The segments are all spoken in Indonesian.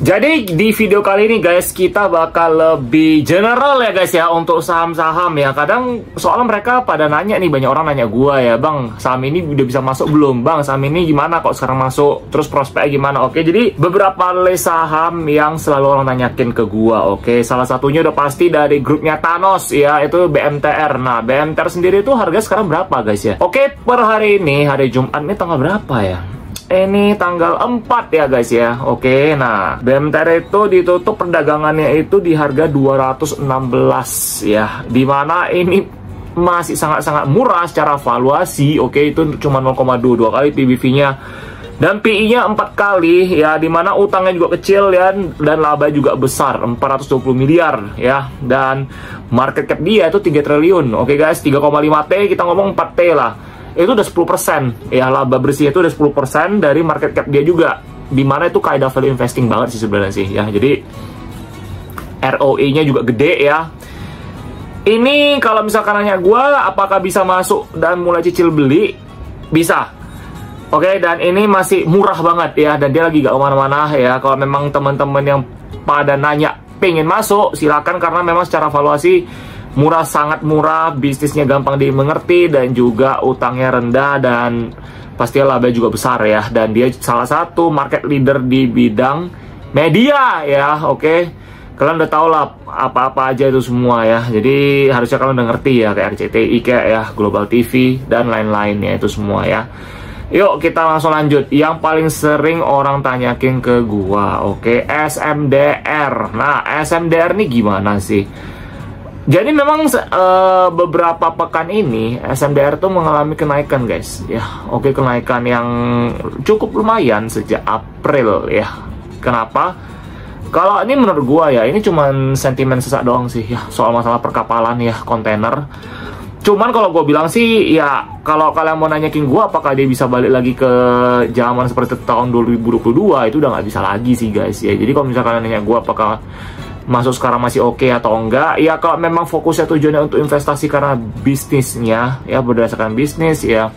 Jadi di video kali ini guys, kita bakal lebih general ya guys ya untuk saham-saham ya. Kadang soalnya mereka pada nanya nih, banyak orang nanya gua ya, bang saham ini udah bisa masuk belum? Bang saham ini gimana kok sekarang masuk? Terus prospeknya gimana? Oke, jadi beberapa list saham yang selalu orang tanyakin ke gua. Oke, salah satunya udah pasti dari grupnya Thanos ya, itu BMTR. Nah, BMTR sendiri itu harga sekarang berapa guys ya? Oke, per hari ini, hari Jumat ini tanggal berapa ya? Ini tanggal 4 ya guys ya. Oke, nah BMTR itu ditutup perdagangannya itu di harga 216 ya, dimana ini masih sangat-sangat murah secara valuasi. Oke, itu cuma 0,22 kali PBV-nya dan PI-nya 4 kali ya, dimana utangnya juga kecil ya, dan laba juga besar 420 miliar ya, dan market cap dia itu 3 triliun. Oke guys, 3,5T, kita ngomong 4T lah, itu udah 10% ya, laba bersih itu udah 10% dari market cap dia juga, dimana itu kaidah value investing banget sih sebenarnya sih ya. Jadi ROE-nya juga gede ya. Ini kalau misalkan nanya gue apakah bisa masuk dan mulai cicil beli, bisa. Oke, dan ini masih murah banget ya, dan dia lagi gak kemana-mana ya. Kalau memang teman-teman yang pada nanya pengen masuk, silakan, karena memang secara valuasi murah, sangat murah, bisnisnya gampang dimengerti, dan juga utangnya rendah, dan pastinya laba juga besar ya. Dan dia salah satu market leader di bidang media ya. Oke, kalian udah tau lah apa-apa aja itu semua ya. Jadi harusnya kalian udah ngerti ya, kayak RCTI, kayak ya Global TV, dan lain-lainnya itu semua ya. Yuk kita langsung lanjut. Yang paling sering orang tanyakin ke gua, oke, SMDR. Nah, SMDR nih gimana sih? Jadi memang beberapa pekan ini SMDR tuh mengalami kenaikan guys ya. Oke, kenaikan yang cukup lumayan sejak April ya. Kenapa? Kalau ini menurut gua ya, ini cuman sentimen sesak doang sih ya, soal masalah perkapalan ya, kontainer. Cuman kalau gue bilang sih ya, kalau kalian mau nanyakin gue apakah dia bisa balik lagi ke zaman seperti tahun 2022, itu udah nggak bisa lagi sih guys ya. Jadi kalau misalkan kalian nanya gue apakah masuk sekarang masih oke atau enggak, ya kalau memang fokusnya tujuannya untuk investasi karena bisnisnya ya, berdasarkan bisnis ya,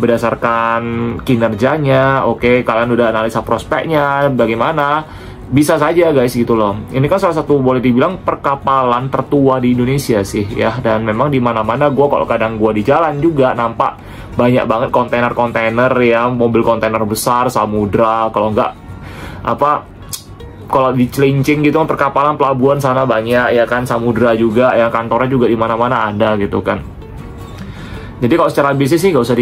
berdasarkan kinerjanya, oke, kalian udah analisa prospeknya bagaimana, bisa saja guys gitu loh. Ini kan salah satu boleh dibilang perkapalan tertua di Indonesia sih ya, dan memang di mana-mana gue kalau kadang gue di jalan juga nampak banyak banget kontainer-kontainer ya, mobil kontainer besar, samudra, kalau enggak apa, kalau di Cilincing gitu kan, perkapalan pelabuhan sana banyak ya kan, samudra juga ya, kantornya juga di mana-mana ada gitu kan. Jadi kalau secara bisnis sih nggak usah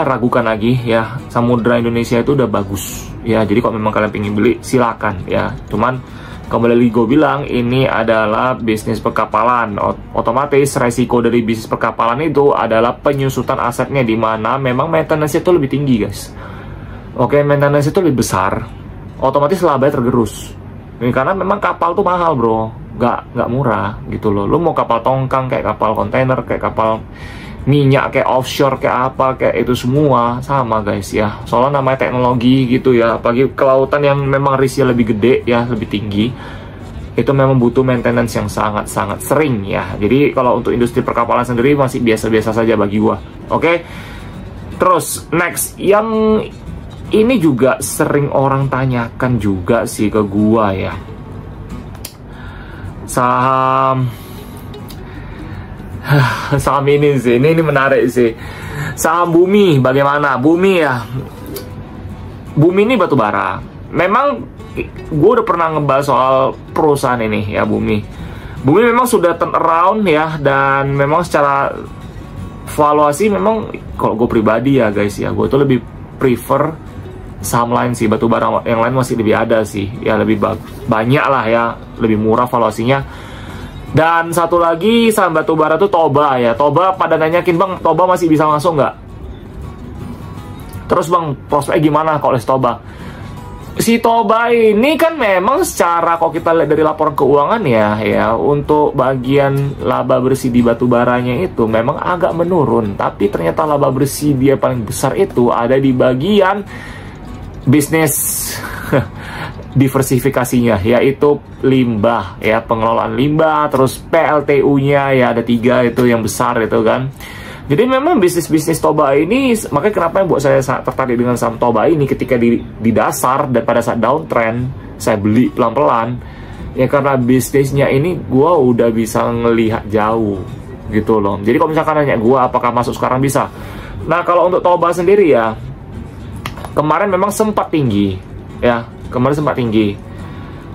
ragukan lagi ya, samudra Indonesia itu udah bagus ya. Jadi kalau memang kalian pengen beli silakan ya. Cuman kembali lagi gue bilang, ini adalah bisnis perkapalan, otomatis resiko dari bisnis perkapalan itu adalah penyusutan asetnya, di mana memang maintenance itu lebih tinggi guys. Oke, maintenance itu lebih besar, otomatis labanya tergerus. Ini karena memang kapal tuh mahal bro, nggak murah gitu loh. Lu mau kapal tongkang, kayak kapal kontainer, kayak kapal minyak, kayak offshore, kayak apa, kayak itu semua sama guys ya. Soalnya namanya teknologi gitu ya, apalagi kelautan yang memang risknya lebih gede ya, lebih tinggi, itu memang butuh maintenance yang sangat-sangat sering ya. Jadi kalau untuk industri perkapalan sendiri masih biasa-biasa saja bagi gua. Oke, terus next, yang ini juga sering orang tanyakan juga sih ke gua ya, saham ini sih, ini menarik sih, saham Bumi. Bagaimana Bumi ya? Bumi ini batu bara. Memang gue udah pernah ngebahas soal perusahaan ini ya, Bumi memang sudah turn around ya, dan memang secara valuasi memang kalau gue pribadi ya guys ya, gue tuh lebih prefer saham lain sih, batu bara yang lain masih lebih ada sih ya, lebih banyak lah ya, lebih murah valuasinya. Dan satu lagi saham batu bara tuh Toba ya. Toba pada nanyakin, bang Toba masih bisa masuk nggak? Terus bang prospek gimana kalau Toba? Si Toba ini kan memang secara, kalau kita lihat dari laporan keuangan ya, untuk bagian laba bersih di batu baranya itu memang agak menurun. Tapi ternyata laba bersih dia paling besar itu ada di bagian bisnis diversifikasinya, yaitu limbah ya, pengelolaan limbah, terus PLTU-nya ya, ada 3 itu yang besar itu kan. Jadi memang bisnis-bisnis Toba ini, makanya kenapa yang buat saya tertarik dengan saham Toba ini ketika di dasar dan pada saat downtrend, saya beli pelan-pelan, ya karena bisnisnya ini gue udah bisa ngelihat jauh gitu loh. Jadi kalau misalkan nanya gue apakah masuk sekarang, bisa. Nah kalau untuk Toba sendiri ya, kemarin memang sempat tinggi ya, kemarin sempat tinggi.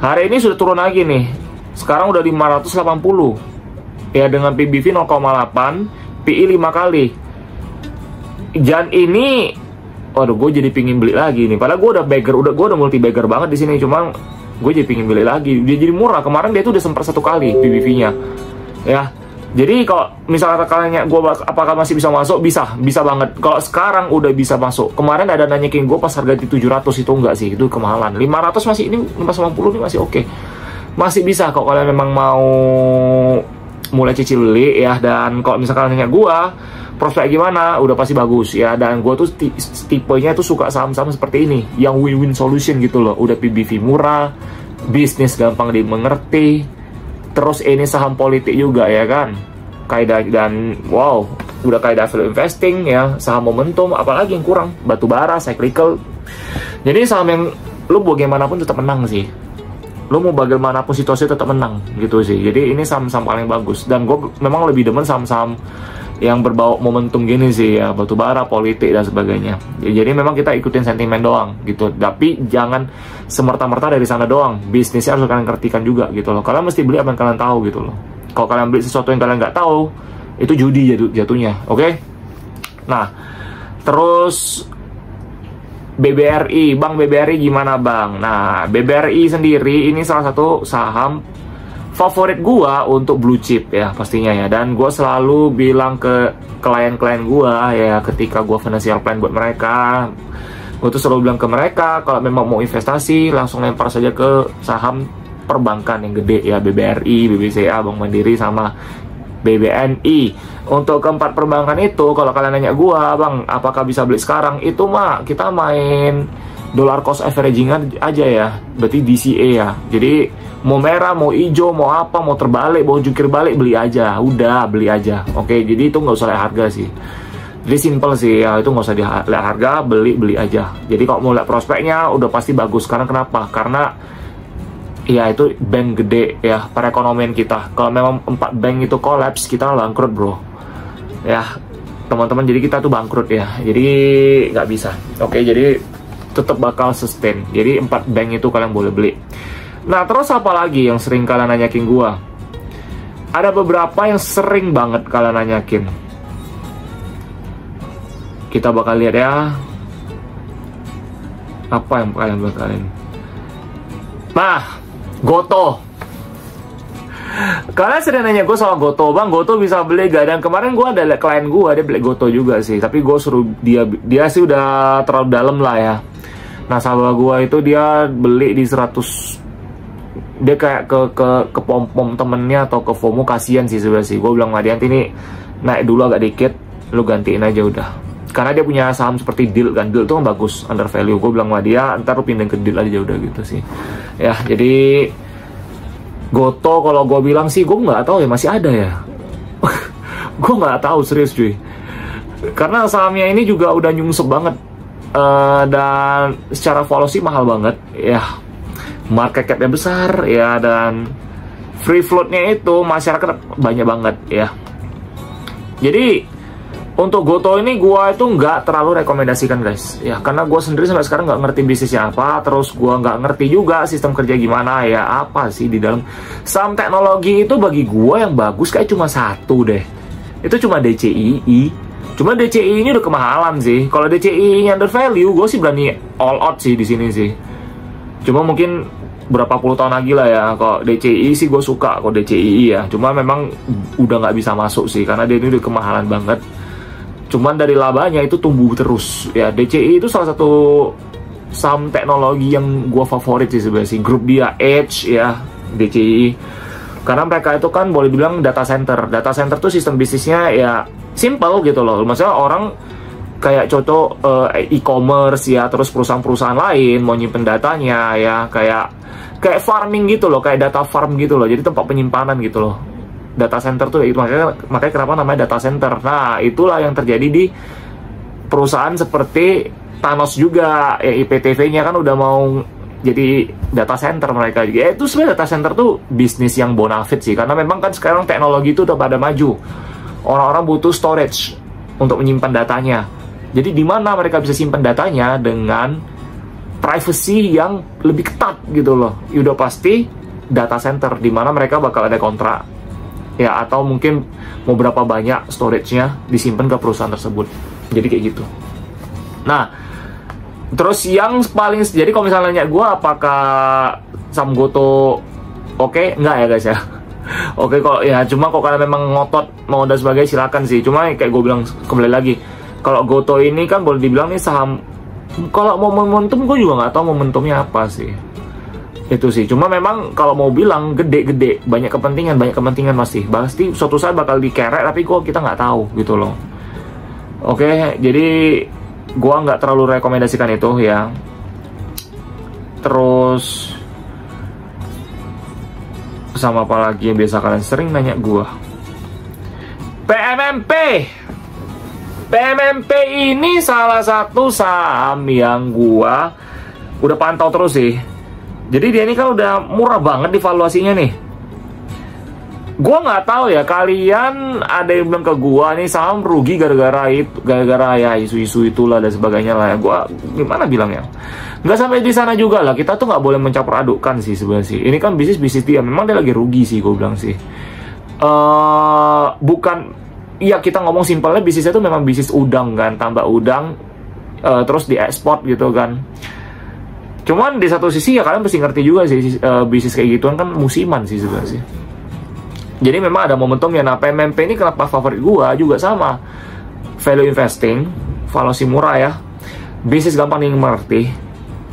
Hari ini sudah turun lagi nih, sekarang udah 580 ya, dengan PBV 0,8, PI 5 kali. Dan ini, waduh, gue jadi pingin beli lagi nih. Padahal gue udah multi bagger banget di sini. Cuma gue jadi pingin beli lagi. Dia jadi murah. Kemarin dia tuh udah sempat 1 kali PBV-nya. Ya. Jadi kalau misalnya kalian gue apakah masih bisa masuk, bisa banget. Kalau sekarang udah bisa masuk. Kemarin ada nanyakin gue pas harga di 700 itu enggak sih, itu kemahalan. 500 masih, ini 590 ini masih oke. Masih bisa kalau kalian memang mau mulai cicil beli ya. Dan kalau misalkan nanya gue prospek gimana, udah pasti bagus ya. Dan gue tuh tipenya tuh suka saham-saham seperti ini, yang win-win solution gitu loh. Udah PBV murah, bisnis gampang dimengerti, terus ini saham politik juga ya kan, kaidah. Dan wow, udah kaidah value investing ya, saham momentum, apalagi yang kurang, batu bara, cyclical. Jadi saham yang lu bagaimanapun tetap menang sih, lu mau bagaimanapun situasi tetap menang gitu sih. Jadi ini saham-saham paling bagus. Dan gue memang lebih demen saham-saham yang berbau momentum gini sih ya, batu bara, politik dan sebagainya ya. Jadi memang kita ikutin sentimen doang gitu, tapi jangan semerta-merta dari sana doang. Bisnisnya harus kalian ngertikan juga gitu loh. Kalian mesti beli apa yang kalian tahu gitu loh. Kalau kalian beli sesuatu yang kalian nggak tahu, itu judi jatuhnya. Oke? Nah, terus BBRI, Bang, BBRI gimana Bang? Nah, BBRI sendiri ini salah satu saham favorit gua untuk blue chip ya pastinya ya. Dan gua selalu bilang ke klien-klien gua ya, ketika gua financial plan buat mereka, gua tuh selalu bilang ke mereka, kalau memang mau investasi langsung lempar saja ke saham perbankan yang gede ya, BBRI, BBCA, Bank Mandiri sama BBNI. Untuk keempat perbankan itu, kalau kalian nanya gua, Bang, apakah bisa beli sekarang? Itu mah kita main dollar cost averaging aja ya, berarti DCA ya. Jadi mau merah, mau hijau, mau apa, mau terbalik, mau jungkir balik, beli aja. Udah, beli aja. Oke, jadi itu nggak usah lihat harga sih. Jadi simple sih ya, itu nggak usah lihat harga, beli aja. Jadi kalau mau lihat prospeknya, udah pasti bagus. Karena kenapa? Karena ya itu bank gede ya, perekonomian kita. Kalau memang 4 bank itu kolaps, kita bangkrut bro. Ya, teman-teman, jadi kita tuh bangkrut ya. Jadi nggak bisa. Oke, jadi tetap bakal sustain. Jadi 4 bank itu kalian boleh beli. Nah, terus apa lagi yang sering kalian nanyakin gua? Ada beberapa yang sering banget kalian nanyakin. Kita bakal lihat ya. Apa yang kalian bakalan? Nah, Goto. Kalian sering nanya gue soal Goto, Bang, Goto bisa beli gak? Dan kemarin gue ada klien gue, dia beli Goto juga sih. Tapi gue suruh dia sih udah terlalu dalam lah ya. Nah, sahabat gue itu dia beli di 100. Dia kayak ke pom-pom temennya atau ke FOMO, kasihan sih sebenarnya sih. Gue bilang sama dia, nanti ini naik dulu agak dikit, lu gantiin aja udah. Karena dia punya saham seperti Deal kan, Deal tuh kan bagus, under value. Gue bilang sama dia, ntar lu pindah ke Deal aja udah gitu sih. Ya, jadi Goto kalau gue bilang sih, gue nggak tahu ya, masih ada ya. Gue nggak tahu, serius cuy. Karena sahamnya ini juga udah nyungsep banget. Dan secara valuasi mahal banget ya. Market cap-nya besar ya, dan free float-nya itu masyarakat banyak banget ya. Jadi untuk Goto ini gua itu nggak terlalu rekomendasikan guys ya, karena gua sendiri sampai sekarang nggak ngerti bisnisnya apa, terus gua nggak ngerti juga sistem kerja gimana ya, apa sih di dalam saham teknologi itu. Bagi gua yang bagus kayak cuma satu deh, itu cuma DCII. Cuma DCI ini udah kemahalan sih. Kalau DCI under value, gue sih berani all out sih di sini sih. Cuma mungkin berapa puluh tahun lagi lah ya. Kalau DCI sih gue suka kok DCI ya. Cuma memang udah nggak bisa masuk sih, karena dia ini udah kemahalan banget. Cuman dari labanya itu tumbuh terus ya. DCI itu salah satu saham teknologi yang gue favorit sih sebenarnya sih. Grup dia Edge ya, DCI. Karena mereka itu kan boleh dibilang data center. Data center tuh sistem bisnisnya ya simple gitu loh. Maksudnya orang kayak contoh e-commerce ya, terus perusahaan-perusahaan lain mau nyimpen datanya ya, kayak farming gitu loh, kayak data farm gitu loh. Jadi tempat penyimpanan gitu loh. Data center tuh itu makanya kenapa namanya data center. Nah, itulah yang terjadi di perusahaan seperti Thanos juga ya, IPTV-nya kan udah mau jadi data center mereka. Ya itu sebenarnya data center tuh bisnis yang bonafit sih, karena memang kan sekarang teknologi itu udah pada maju. Orang-orang butuh storage untuk menyimpan datanya. Jadi di mana mereka bisa simpan datanya dengan privacy yang lebih ketat gitu loh. Ya udah pasti data center di mana mereka bakal ada kontrak. Ya atau mungkin mau berapa banyak storage-nya disimpan ke perusahaan tersebut. Jadi kayak gitu. Nah, terus yang paling, jadi kalau misalnya nanya gue apakah Samgoto oke? Enggak ya guys ya. Oke kok ya, cuma kok kalian memang ngotot mau dan sebagainya silakan sih. Cuma kayak gue bilang kembali lagi, kalau Goto ini kan boleh dibilang nih saham, kalau mau momentum gue juga nggak tahu momentumnya apa sih. Itu sih, cuma memang kalau mau bilang gede-gede, banyak kepentingan masih. Pasti suatu saat bakal dikerek, tapi kita nggak tahu gitu loh. Oke, jadi gua nggak terlalu rekomendasikan itu ya. Terus sama apa lagi yang biasa kalian sering nanya gua? PMMP. PMMP ini salah satu saham yang gua udah pantau terus sih. Jadi dia ini kan udah murah banget di valuasinya nih. Gua nggak tahu ya, kalian ada yang bilang ke gua nih saham rugi gara-gara ya isu-isu itulah dan sebagainya lah ya. Gua gimana bilangnya? Nggak sampai di sana juga lah. Kita tuh nggak boleh mencampur adukkan sih sebenarnya sih. Ini kan bisnis dia. Memang dia lagi rugi sih, gua bilang sih. Bukan, ya kita ngomong simpelnya bisnisnya tuh memang bisnis udang kan, tambak udang, terus diekspor gitu kan. Cuman di satu sisi ya kalian mesti ngerti juga sih, bisnis kayak gituan kan musiman sih sebenarnya sih. Jadi memang ada momentumnya. Nah, PMMP ini kenapa favorit gua juga sama. Value investing, valuasi murah ya. Bisnis gampang dimengerti.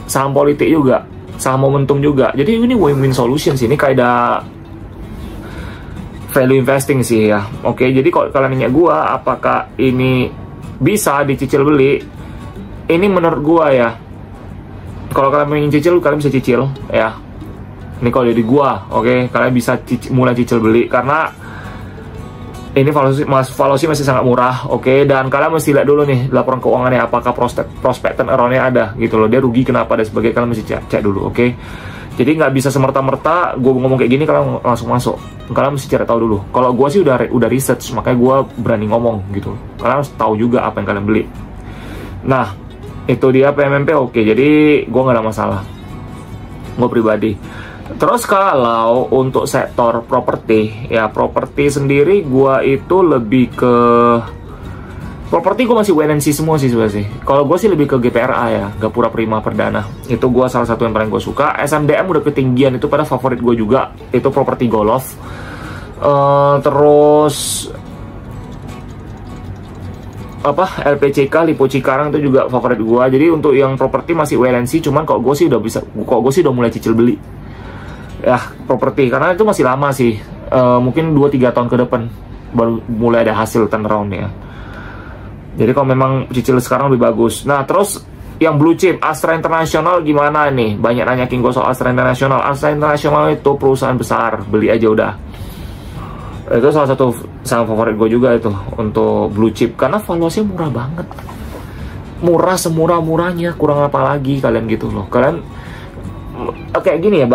Saham politik juga, saham momentum juga. Jadi ini win-win solution sih. Ini kayak value investing sih ya. Oke, jadi kalau kalian nanya gua apakah ini bisa dicicil beli? Ini menurut gua ya, kalau kalian ingin cicil, kalian bisa cicil ya. Ini kalau dari gua, oke, kalian bisa mulai cicil beli karena ini valuasi masih sangat murah, oke. Dan kalian mesti lihat dulu nih laporan keuangannya, apakah prospek turnaround-nya ada gitu loh. Dia rugi kenapa dan sebagainya, kalian mesti cek dulu, oke. Jadi nggak bisa semerta-merta gua ngomong kayak gini kalian langsung masuk. Kalian mesti cari tahu dulu. Kalau gua sih udah research, makanya gua berani ngomong gitu. Kalian harus tahu juga apa yang kalian beli. Nah, itu dia PMMP oke, jadi gue nggak ada masalah, gue pribadi. Terus kalau untuk sektor properti, ya properti sendiri gue itu lebih ke properti, gue masih wait and see semua sih sebenarnya sih. Kalau gue sih lebih ke GPRA ya, Gapura Prima Perdana. Itu gue salah satu yang paling gue suka. SMDM udah ketinggian, itu pada favorit gue juga. Itu properti Golf. Terus LPCK, Lipo Cikarang itu juga favorit gua. Jadi untuk yang properti masih wait and see, cuman kok gue sih udah mulai cicil beli ya properti, karena itu masih lama sih, mungkin 2-3 tahun ke depan baru mulai ada hasil turnaround ya. Jadi kalau memang cicil sekarang lebih bagus. Nah, terus yang blue chip Astra International gimana nih? Banyak nanyakin gue soal Astra International. Astra International itu perusahaan besar, beli aja udah. Itu salah satu saham favorit gue juga itu untuk blue chip, karena valuasinya murah banget, murah semurah-murahnya, kurang apa lagi kalian gitu loh. Kalian kayak gini ya,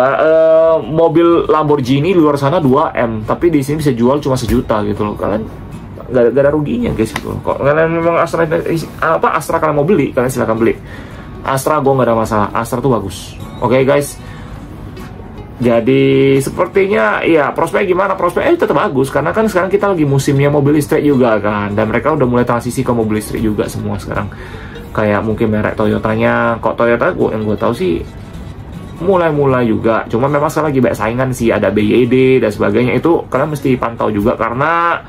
mobil Lamborghini di luar sana 2M, tapi di sini bisa jual cuma 1 juta gitu loh. Kalian gak ada ruginya guys gitu loh. Kalau kalian memang Astra kalian mau beli, kalian silahkan beli Astra, gue gak ada masalah. Astra tuh bagus, oke guys. Jadi sepertinya ya prospek gimana, prospek tetap bagus, karena kan sekarang kita lagi musimnya mobil listrik juga kan, dan mereka udah mulai transisi ke mobil listrik juga semua sekarang. Kayak mungkin merek Toyotanya, kok Toyota yang gue tahu sih mulai juga, cuma memang sekarang lagi banyak saingan sih, ada BYD dan sebagainya. Itu kalian mesti pantau juga, karena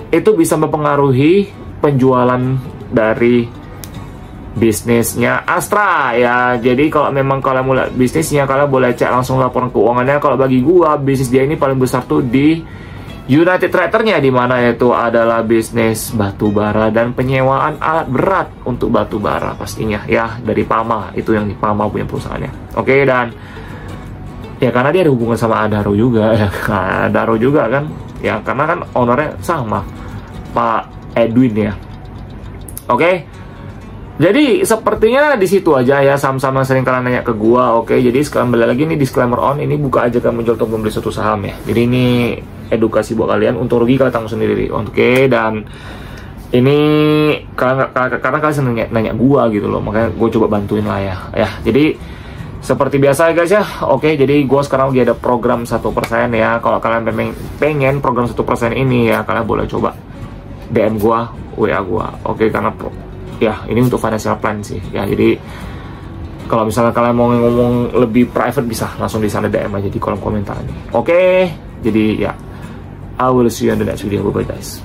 itu bisa mempengaruhi penjualan dari bisnisnya Astra ya. Jadi kalau memang kalian mulai bisnisnya, kalian boleh cek langsung laporan keuangannya. Kalau bagi gua, bisnis dia ini paling besar tuh di United Tractor-nya, di mana itu adalah bisnis batu bara dan penyewaan alat berat untuk batu bara pastinya ya, dari Pama. Itu yang di Pama punya perusahaannya. Oke, dan ya karena dia ada hubungan sama Adaro juga ya. Adaro juga kan ya, karena kan ownernya sama Pak Edwin ya. Oke. Jadi sepertinya di situ aja ya, saham-saham yang sering kalian nanya ke gua. Oke, jadi sekarang balik lagi nih, disclaimer on, ini buka aja kan menjual atau membeli suatu saham ya. Jadi ini edukasi buat kalian, untuk rugi kalian tanggung sendiri. Oke, dan ini karena kalian nanya gua gitu loh, makanya gua coba bantuin lah ya. Ya, jadi seperti biasa ya guys ya. Oke, jadi gua sekarang lagi ada program 1% ya. Kalau kalian pengen program 1% ini ya, kalian boleh coba DM gua, WA gua. Oke, karena ya ini untuk financial plan sih ya. Jadi kalau misalnya kalian mau ngomong lebih private, bisa langsung di sana DM aja di kolom komentar ini. Oke, jadi ya I will see you in the next video. Bye bye guys.